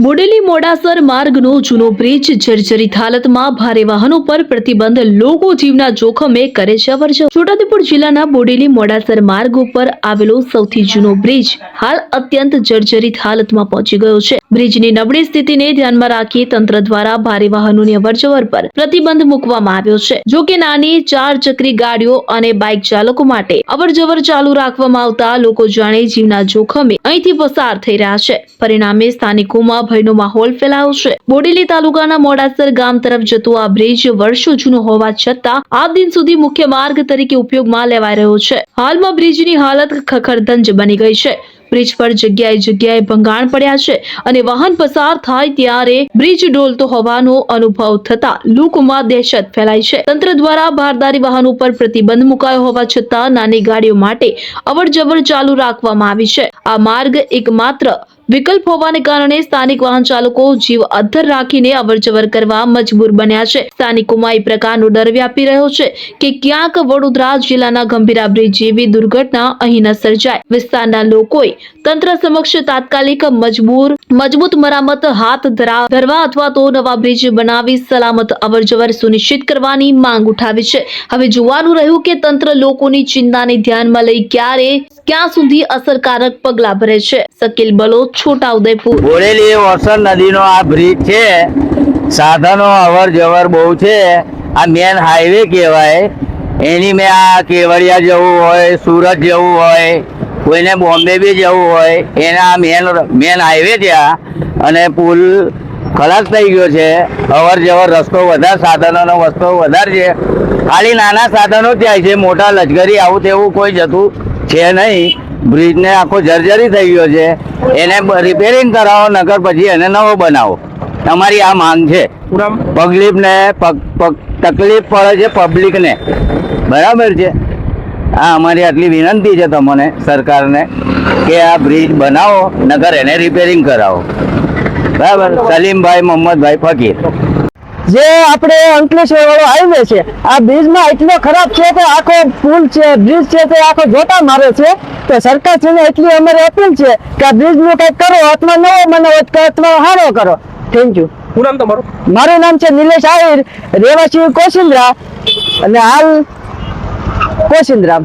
બોડેલી મોડાસર માર્ગનો જૂનો બ્રિજ જર્જરિત હાલતમાં, ભારે વાહનો પર પ્રતિબંધ, લોકો જીવના જોખમે કરે છે અવરજવર। છોટાઉદેપુર જિલ્લાના બોડેલી મોડાસર માર્ગ ઉપર આવેલો સૌથી જૂનો બ્રિજ હાલ અત્યંત જર્જરિત હાલતમાં પહોંચી ગયો છે। બ્રિજની નબળી સ્થિતિને ધ્યાનમાં રાખી તંત્ર દ્વારા ભારે વાહનોની અવરજવર પર પ્રતિબંધ મૂકવામાં આવ્યો છે। જો કે નાની 4 ચક્રી ગાડીઓ અને બાઇક ચાલકો માટે અવરજવર ચાલુ રાખવામાં આવતા લોકો જાણે જીવના જોખમે અહીંથી પસાર થઈ રહ્યા છે। પરિણામે સ્થાનિકોમાં ભયનો માહોલ ફેલાયો છે। બોડેલી તાલુકાના મોડાસર ગામ તરફ જતો આ બ્રિજ વર્ષો જૂનો હોવા છતાં આ દિન સુધી મુખ્ય માર્ગ તરીકે ઉપયોગમાં લેવાઈ રહ્યો છે। હાલમાં બ્રિજની હાલત ખખડધજ બની ગઈ છે। બ્રિજ પર જગ્યાએ ભંગાણ પડ્યા છે અને વાહન પસાર થાય ત્યારે બ્રિજ ડોલતો હોવાનો અનુભવ થતા લોકોમાં દહેશત ફેલાઈ છે। તંત્ર દ્વારા ભારદારી વાહનો પર પ્રતિબંધ મુકાયો હોવા છતાં નાની ગાડીઓ માટે અવરજવર ચાલુ રાખવામાં આવી છે। આ માર્ગ એકમાત્ર વિકલ્પ હોવાને કારણે સ્થાનિક વાહન ચાલકો જીવ અદ્ધર રાખીને અવરજવર કરવા મજબૂર બન્યા છે। સ્થાનિકોમાં એ પ્રકારનો ડર વ્યાપી રહ્યો છે કે ક્યાંક વડોદરા જિલ્લાના ગંભીરા બ્રિજ જેવી દુર્ઘટના અહીં ન સર્જાય। વિસ્તારના લોકોએ તંત્ર સમક્ષ તાત્કાલિક મજબૂત મરામત હાથ ધરવા અથવા તો નવા બ્રિજ બનાવી સલામત અવરજવર સુનિશ્ચિત કરવાની માંગ ઉઠાવી છે। હવે જોવાનું રહ્યું કે તંત્ર લોકોની ચિંતાને ધ્યાનમાં લઈ ક્યાં સુધી અસરકારક પગલાં ભરે છે। શકીલ બલોચ, છોટાઉદેપુર। બોડેલી વરસાદ નદીનો આ બ્રિજ છે, સાધનો અવર જવર બહુ છે। આ મેન હાઈવે કહેવાય। એની મેં આ કેવડિયા જવું હોય, સુરત જવું હોય, કોઈને બોમ્બે બી જવું હોય, એના મેન હાઈવે ત્યાં અને પુલ ખલાસ થઈ ગયો છે। અવર જવર રસ્તો વધારે, સાધનોનો રસ્તો વધારે છે। ખાલી નાના સાધનો જ જાય છે, મોટા લશ્કરી આવું તેવું કોઈ જતું છે નહીં। બ્રિજને આખો જર્જરી થઈ ગયો છે, એને રિપેરિંગ કરાવો નકર પછી એને નવો બનાવો, તમારી આ માંગ છે। તકલીફ પડે છે પબ્લિકને, બરાબર છે। આ અમારી આટલી વિનંતી છે તમને સરકારને કે આ બ્રિજ બનાવો નકર એને રિપેરિંગ કરાવો, બરાબર। સલીમભાઈ મોહમ્મદભાઈ ફકીર। જે આપણે અંકલેશ્વર વાળો હાઈવે છે, આ બ્રિજમાં એટલો ખરાબ છે કે આખો પુલ છે, બ્રિજ છે તે આખો જોતા મારે છે। તો સરકાર છે એટલી અમારી અપીલ છે કે આ બ્રિજ નું કઈક કરો, અથવા નવો બનાવો અથવા સારો કરો। Thank you. શું નામ તમારું? મારું નામ છે નિલેશ આહિર, રહેવાસી કોશિંદ્રા અને હાલ કોશિંદ્રા।